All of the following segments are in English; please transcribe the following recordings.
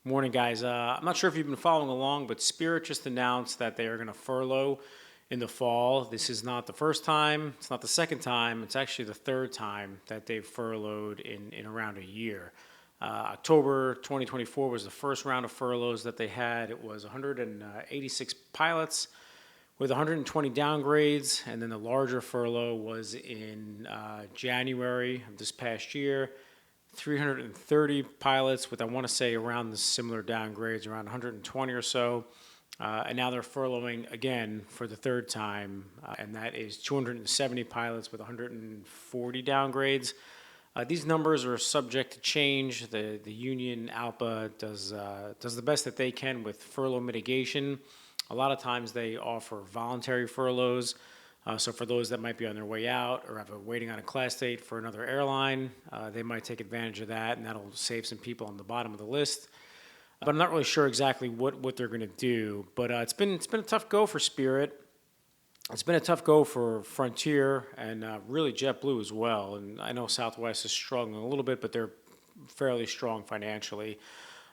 Morning, guys. I'm not sure if you've been following along, but Spirit just announced that they are going to furlough in the fall. This is not the first time. It's not the second time. It's actually the third time that they've furloughed in around a year. October 2024 was the first round of furloughs that they had. It was 186 pilots with 120 downgrades, and then the larger furlough was in January of this past year. 330 pilots with, I want to say, around the similar downgrades, around 120 or so. And now they're furloughing again for the third time, and that is 270 pilots with 140 downgrades. These numbers are subject to change. The union ALPA does the best that they can with furlough mitigation. A lot of times they offer voluntary furloughs. So for those that might be on their way out or waiting on a class date for another airline, they might take advantage of that, and that'll save some people on the bottom of the list. But I'm not really sure exactly what they're going to do. But it's been a tough go for Spirit. It's been a tough go for Frontier and really JetBlue as well. And I know Southwest is struggling a little bit, but they're fairly strong financially.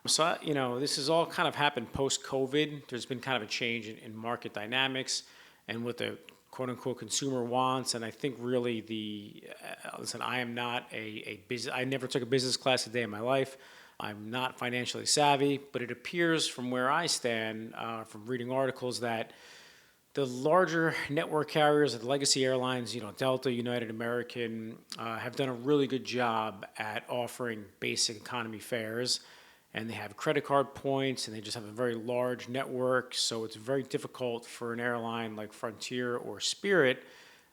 So this has all kind of happened post-COVID. There's been kind of a change in market dynamics and what the quote-unquote consumer wants. And I think really listen, I am not I never took a business class a day in my life. I'm not financially savvy, but it appears from where I stand, from reading articles, that the larger network carriers, the legacy airlines, Delta, United, American, have done a really good job at offering basic economy fares. And they have credit card points, and they just have a very large network. So it's very difficult for an airline like Frontier or Spirit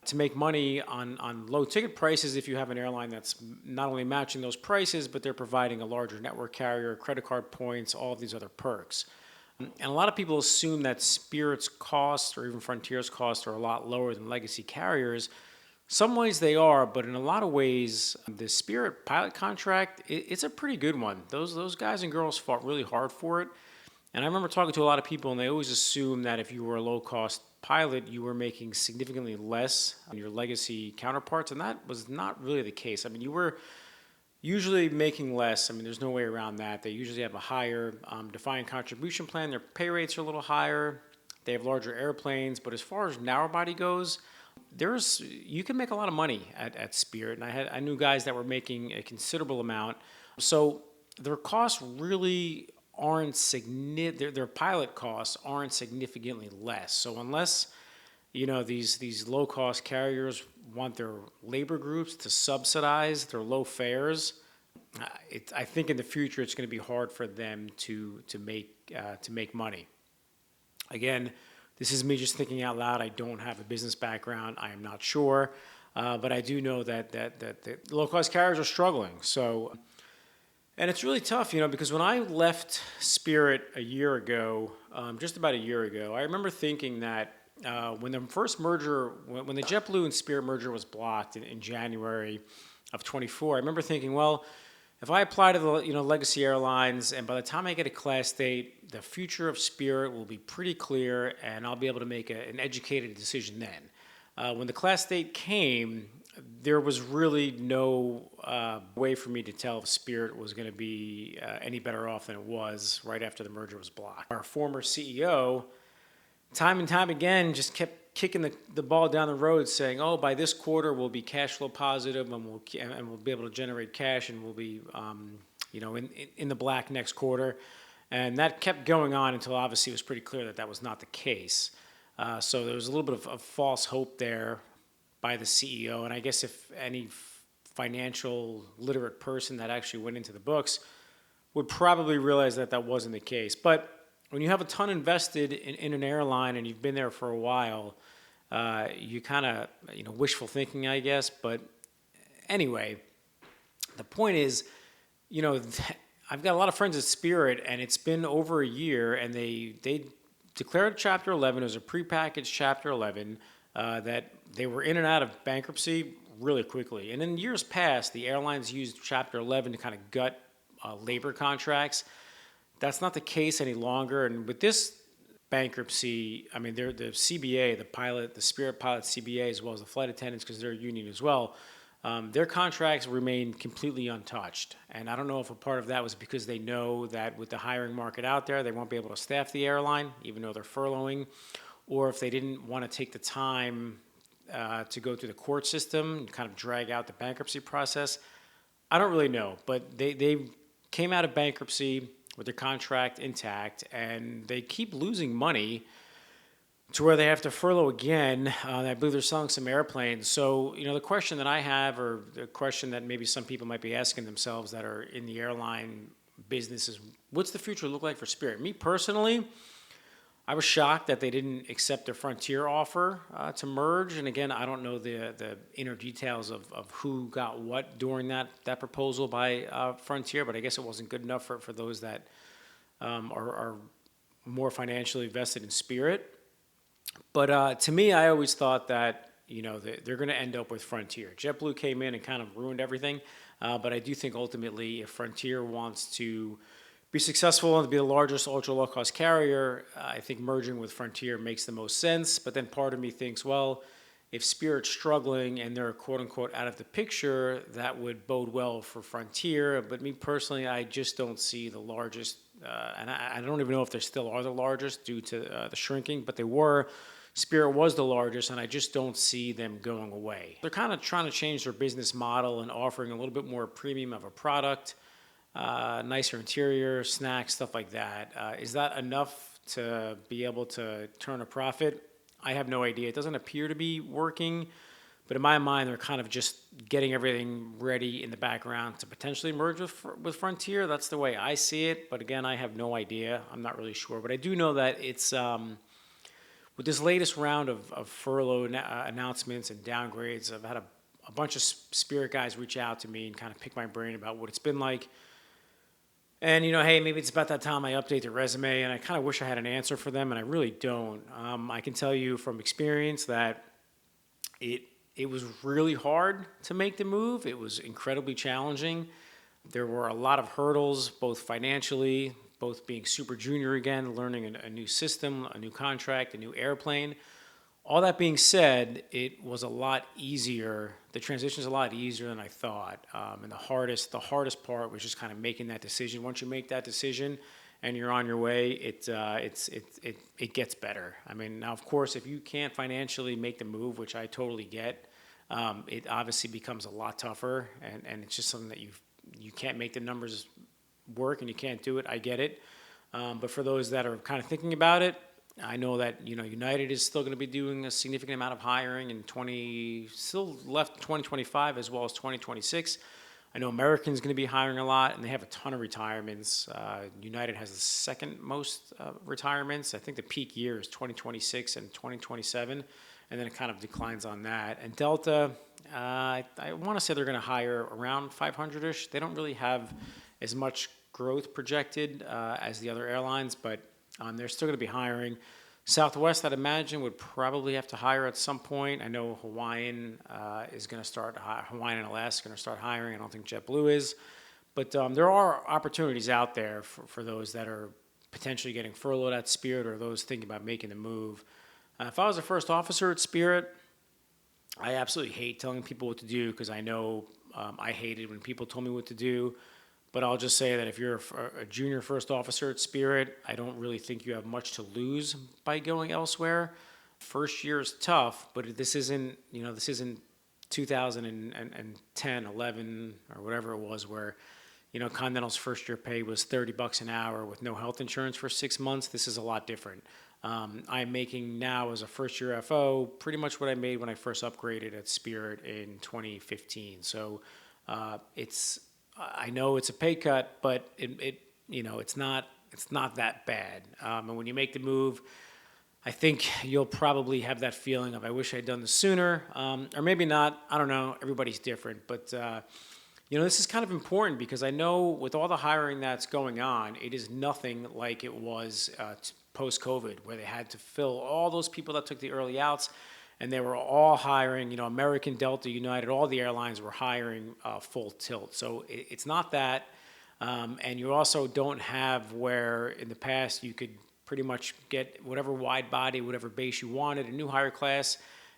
to make money on low ticket prices if you have an airline that's not only matching those prices, but they're providing a larger network carrier, credit card points, all of these other perks. And a lot of people assume that Spirit's costs or even Frontier's costs are a lot lower than legacy carriers. Some ways they are, but in a lot of ways, the Spirit pilot contract, it's a pretty good one. Those guys and girls fought really hard for it. And I remember talking to a lot of people, and they always assumed that if you were a low-cost pilot, you were making significantly less than your legacy counterparts, and that was not really the case. I mean, you were usually making less. I mean, there's no way around that. They usually have a higher defined contribution plan. Their pay rates are a little higher. They have larger airplanes. But as far as narrow body goes, you can make a lot of money at Spirit, and I knew guys that were making a considerable amount. So their costs really aren't significant. Their pilot costs aren't significantly less. So unless these low cost carriers want their labor groups to subsidize their low fares, I think in the future it's going to be hard for them to make money. Again, this is me just thinking out loud. I don't have a business background. I am not sure. But I do know that the low-cost carriers are struggling. So, and it's really tough, because when I left Spirit a year ago, just about a year ago, I remember thinking that when the first merger, when the JetBlue and Spirit merger was blocked in January of 24, I remember thinking, well, if I apply to the legacy airlines, and by the time I get a class date, the future of Spirit will be pretty clear, and I'll be able to make an educated decision then. When the class date came, there was really no way for me to tell if Spirit was going to be any better off than it was right after the merger was blocked. Our former CEO, time and time again, just kept kicking the ball down the road, saying, "Oh, by this quarter we'll be cash flow positive, and we'll be able to generate cash, and we'll be, in the black next quarter." And that kept going on until obviously it was pretty clear that that was not the case. So there was a little bit of false hope there by the CEO, and I guess if any financial literate person that actually went into the books would probably realize that that wasn't the case. But when you have a ton invested in an airline and you've been there for a while, you kind of, wishful thinking, I guess. But anyway, the point is, I've got a lot of friends at Spirit, and it's been over a year, and they declared Chapter 11. It was a prepackaged Chapter 11 that they were in and out of bankruptcy really quickly. And in years past, the airlines used Chapter 11 to kind of gut labor contracts. That's not the case any longer. And with this bankruptcy, I mean, the CBA, the Spirit pilot CBA, as well as the flight attendants, because they're a union as well, their contracts remain completely untouched. And I don't know if a part of that was because they know that with the hiring market out there, they won't be able to staff the airline, even though they're furloughing, or if they didn't want to take the time to go through the court system and kind of drag out the bankruptcy process. I don't really know, but they came out of bankruptcy with their contract intact, and they keep losing money to where they have to furlough again. I believe they're selling some airplanes. So, the question that I have, or the question that maybe some people might be asking themselves that are in the airline business is, what's the future look like for Spirit? Me personally, I was shocked that they didn't accept their Frontier offer to merge. And again, I don't know the inner details of who got what during that proposal by Frontier, but I guess it wasn't good enough for those that are more financially vested in Spirit. But to me, I always thought that they're going to end up with Frontier. JetBlue came in and kind of ruined everything, but I do think ultimately, if Frontier wants to be successful and to be the largest ultra low cost carrier, I think merging with Frontier makes the most sense. But then part of me thinks, well, if Spirit's struggling and they're quote unquote out of the picture, that would bode well for Frontier. But me personally, I just don't see the largest, and I don't even know if they still are the largest due to the shrinking, but they were. Spirit was the largest, and I just don't see them going away. They're kind of trying to change their business model and offering a little bit more premium of a product, nicer interior, snacks, stuff like that. Is that enough to be able to turn a profit? I have no idea. It doesn't appear to be working, but in my mind, they're kind of just getting everything ready in the background to potentially merge with Frontier. That's the way I see it, but again, I have no idea. I'm not really sure, but I do know that it's with this latest round of furlough announcements and downgrades. I've had a bunch of Spirit guys reach out to me and kind of pick my brain about what it's been like. And, hey, maybe it's about that time I update the resume, and I kind of wish I had an answer for them, and I really don't. I can tell you from experience that it was really hard to make the move. It was incredibly challenging. There were a lot of hurdles, both financially, both being super junior again, learning a new system, a new contract, a new airplane. All that being said, it was a lot easier. The transition is a lot easier than I thought. And the hardest part was just kind of making that decision. Once you make that decision and you're on your way, it gets better. I mean, now of course, if you can't financially make the move, which I totally get, it obviously becomes a lot tougher, and it's just something that you can't make the numbers work and you can't do it. I get it. But for those that are kind of thinking about it, I know that United is still going to be doing a significant amount of hiring in still left 2025 as well as 2026. I know American's going to be hiring a lot, and they have a ton of retirements. United has the second most retirements. I think the peak year is 2026 and 2027, and then it kind of declines on that. And Delta, I want to say they're going to hire around 500-ish. They don't really have as much growth projected as the other airlines, but they're still going to be hiring. Southwest, I'd imagine, would probably have to hire at some point. I know Hawaiian is going to start. Hawaiian and Alaska are going to start hiring. I don't think JetBlue is, but there are opportunities out there for those that are potentially getting furloughed at Spirit or those thinking about making the move. If I was a first officer at Spirit, I absolutely hate telling people what to do because I know I hated when people told me what to do. But I'll just say that if you're a junior first officer at Spirit, I don't really think you have much to lose by going elsewhere. First year is tough, but this isn't 2010, 11, or whatever it was where, Continental's first year pay was $30 an hour with no health insurance for 6 months. This is a lot different. I'm making now as a first year FO pretty much what I made when I first upgraded at Spirit in 2015. So I know it's a pay cut, but it's not that bad. And when you make the move, I think you'll probably have that feeling of I wish I'd done this sooner, or maybe not. I don't know. Everybody's different, but this is kind of important because I know with all the hiring that's going on, it is nothing like it was post-COVID, where they had to fill all those people that took the early outs. And they were all hiring, American, Delta, United, all the airlines were hiring full tilt. So it's not that. And you also don't have where in the past you could pretty much get whatever wide body, whatever base you wanted, a new hire class.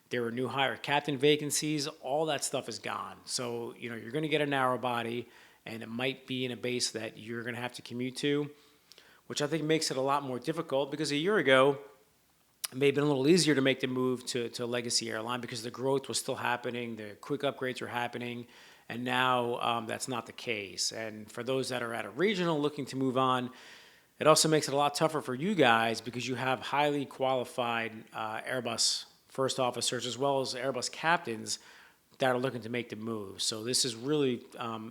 There were new hire captain vacancies. All that stuff is gone. So, you're going to get a narrow body, and it might be in a base that you're going to have to commute to, which I think makes it a lot more difficult because a year ago, it may have been a little easier to make the move to a legacy airline because the growth was still happening, the quick upgrades were happening, and now that's not the case. And for those that are at a regional looking to move on, it also makes it a lot tougher for you guys because you have highly qualified Airbus first officers as well as Airbus captains that are looking to make the move. So this is really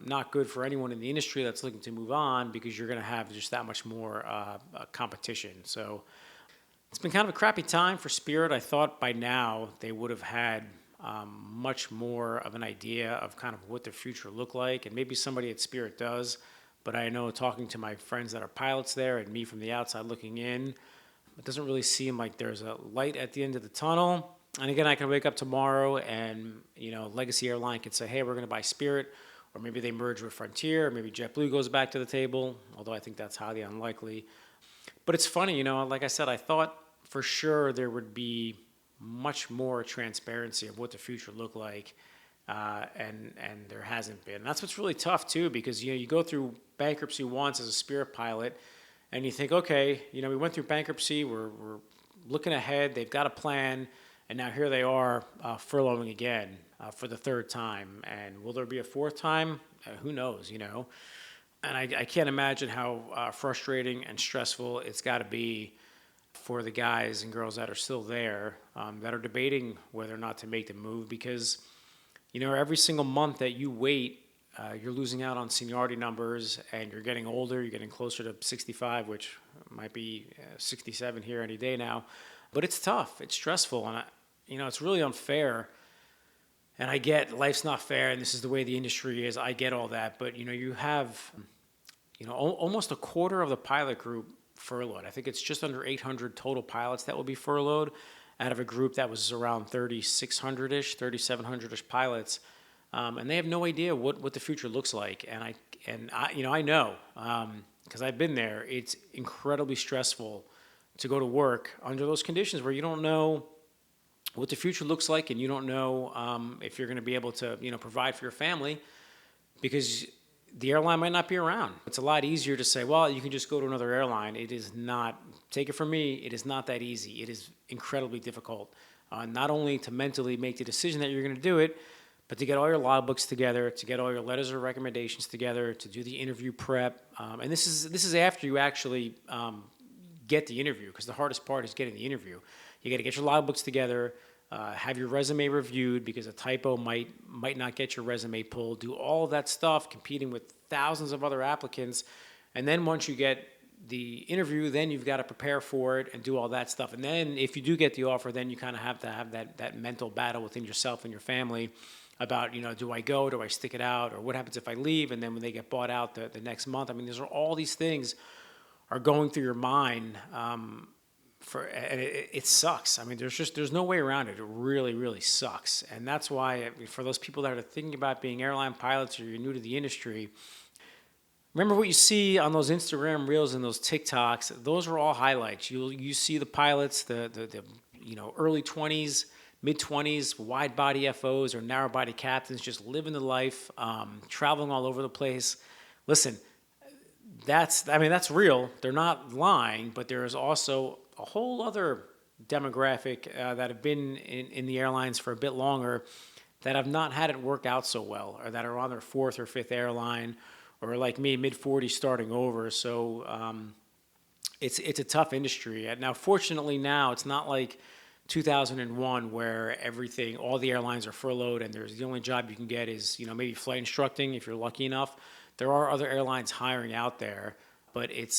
not good for anyone in the industry that's looking to move on because you're going to have just that much more competition. So it's been kind of a crappy time for Spirit. I thought by now they would have had much more of an idea of kind of what the future looked like, and maybe somebody at Spirit does. But I know, talking to my friends that are pilots there and me from the outside looking in, it doesn't really seem like there's a light at the end of the tunnel. And again, I can wake up tomorrow and, Legacy Airline can say, hey, we're going to buy Spirit, or maybe they merge with Frontier, or maybe JetBlue goes back to the table, although I think that's highly unlikely. But it's funny, like I said, I thought for sure there would be much more transparency of what the future looked like. And there hasn't been. And that's what's really tough too, because you go through bankruptcy once as a Spirit pilot, and you think, okay, we went through bankruptcy, we're looking ahead, they've got a plan, and now here they are furloughing again for the third time. And will there be a fourth time? Who knows, And I can't imagine how frustrating and stressful it's got to be for the guys and girls that are still there, that are debating whether or not to make the move, because every single month that you wait, you're losing out on seniority numbers, and you're getting older. You're getting closer to 65, which might be 67 here any day now. But it's tough. It's stressful, and it's really unfair. And I get life's not fair, and this is the way the industry is. I get all that, but you have, almost a quarter of the pilot group furloughed. I think it's just under 800 total pilots that will be furloughed, out of a group that was around 3,600-ish, 3,700-ish pilots, and they have no idea what the future looks like. And I know, because I've been there. It's incredibly stressful to go to work under those conditions where you don't know what the future looks like, and you don't know if you're going to be able to provide for your family, because the airline might not be around. It's a lot easier to say, well, you can just go to another airline. It is not, take it from me, it is not that easy. It is incredibly difficult, not only to mentally make the decision that you're going to do it, but to get all your logbooks together, to get all your letters of recommendations together, to do the interview prep. And this is after you actually get the interview, because the hardest part is getting the interview. You got to get your logbooks together, have your resume reviewed because a typo might not get your resume pulled, do all of that stuff, competing with thousands of other applicants. And then once you get the interview, then you've got to prepare for it and do all that stuff. And then if you do get the offer, then you kind of have to have that mental battle within yourself and your family about, do I go, do I stick it out, or what happens if I leave? And then when they get bought out the next month, these are all these things are going through your mind. And it sucks. There's no way around it. It really, really sucks. And that's why, for those people that are thinking about being airline pilots, or you're new to the industry, remember what you see on those Instagram reels and those TikToks. Those are all highlights. You see the pilots, the early 20s, mid 20s, wide body FOs or narrow body captains, just living the life, traveling all over the place. Listen, that's real. They're not lying, but there is also a whole other demographic that have been in the airlines for a bit longer that have not had it work out so well, or that are on their fourth or fifth airline, or like me, mid-40s starting over. So it's a tough industry. Now, fortunately now, it's not like 2001 where all the airlines are furloughed, and the only job you can get is, maybe flight instructing if you're lucky enough. There are other airlines hiring out there, but it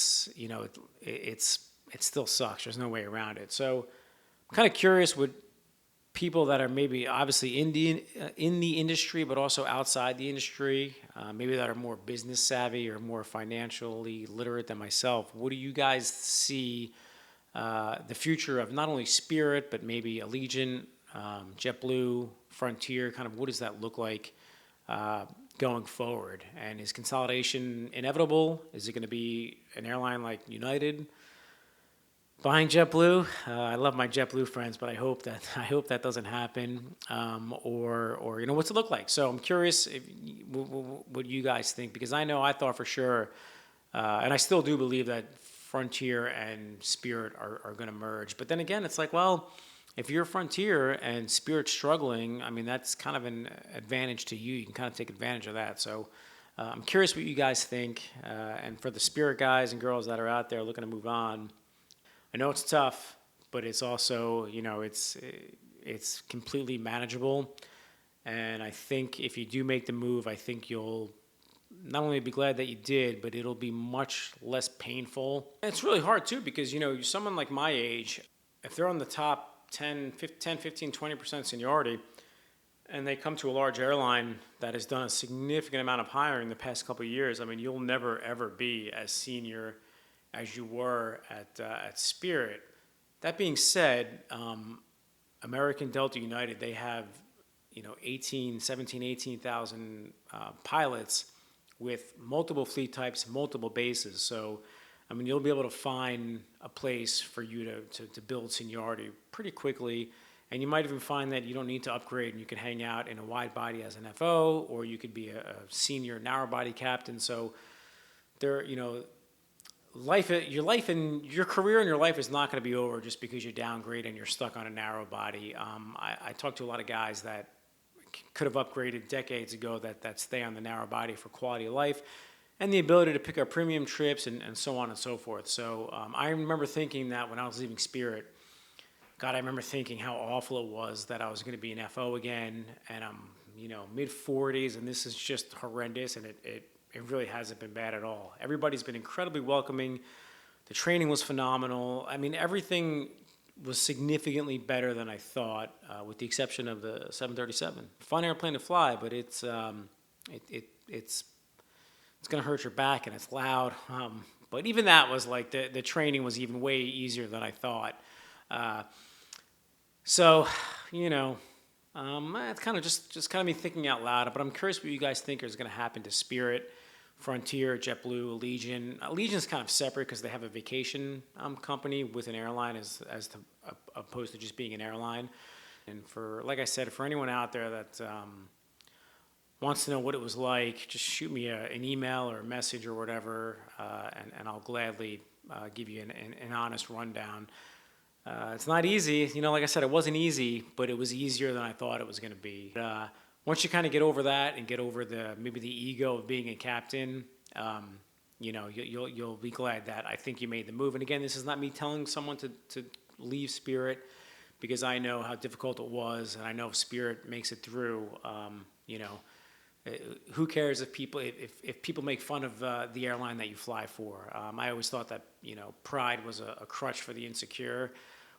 still sucks. There's no way around it. So I'm kind of curious what people that are maybe obviously in the industry, but also outside the industry, maybe that are more business savvy or more financially literate than myself. What do you guys see the future of not only Spirit, but maybe Allegiant, JetBlue, Frontier? Kind of what does that look like going forward? And is consolidation inevitable? Is it going to be an airline like United? Buying JetBlue, I love my JetBlue friends, but I hope that doesn't happen. Or what's it look like? So I'm curious if, what you guys think, because I thought for sure, and I still do believe that Frontier and Spirit are going to merge. But then again, it's like, well, if you're Frontier and Spirit's struggling, I mean that's kind of an advantage to you. You can kind of take advantage of that. So. I'm curious what you guys think, and for the Spirit guys and girls that are out there looking to move on, I know it's tough, but it's also, it's completely manageable. And I think if you do make the move, I think you'll not only be glad that you did, but it'll be much less painful. And it's really hard too because, someone like my age, if they're on the top 15, 20% seniority, and they come to a large airline that has done a significant amount of hiring the past couple of years, I mean, you'll never ever be as senior as you were at Spirit. That being said, American Delta United, they have 18,000 pilots with multiple fleet types, multiple bases. So, I mean, you'll be able to find a place for you to build seniority pretty quickly. And you might even find that you don't need to upgrade and you can hang out in a wide body as an FO, or you could be a senior narrow body captain. So there, your career and your life is not going to be over just because you downgrade and you're stuck on a narrow body. I talked to a lot of guys that could have upgraded decades ago that stay on the narrow body for quality of life and the ability to pick up premium trips and so on and so forth. So I remember thinking that when I was leaving Spirit, God, I remember thinking how awful it was that I was going to be an FO again, and I'm, mid-40s, and this is just horrendous, and it really hasn't been bad at all. Everybody's been incredibly welcoming. The training was phenomenal. I mean, everything was significantly better than I thought, with the exception of the 737. Fun airplane to fly, but it's going to hurt your back, and it's loud. But even that was like the training was even way easier than I thought. So, it's kind of just kind of me thinking out loud. But I'm curious what you guys think is going to happen to Spirit, Frontier, JetBlue, Allegiant. Allegiant's kind of separate because they have a vacation company with an airline opposed to just being an airline. And like I said, for anyone out there that wants to know what it was like, just shoot me an email or a message or whatever, and I'll gladly give you an honest rundown. It's not easy. Like I said, it wasn't easy, but it was easier than I thought it was going to be. Once you kind of get over that and get over maybe the ego of being a captain, you'll be glad that I think you made the move. And again, this is not me telling someone to leave Spirit, because I know how difficult it was, and I know if Spirit makes it through, who cares if people make fun of the airline that you fly for? I always thought that pride was a crutch for the insecure.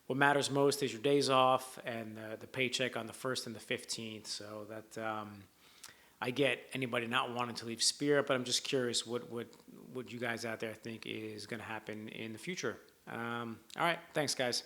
What matters most is your days off and the paycheck on the 1st and the 15th. So that I get anybody not wanting to leave Spirit, but I'm just curious what you guys out there think is going to happen in the future. All right, thanks guys.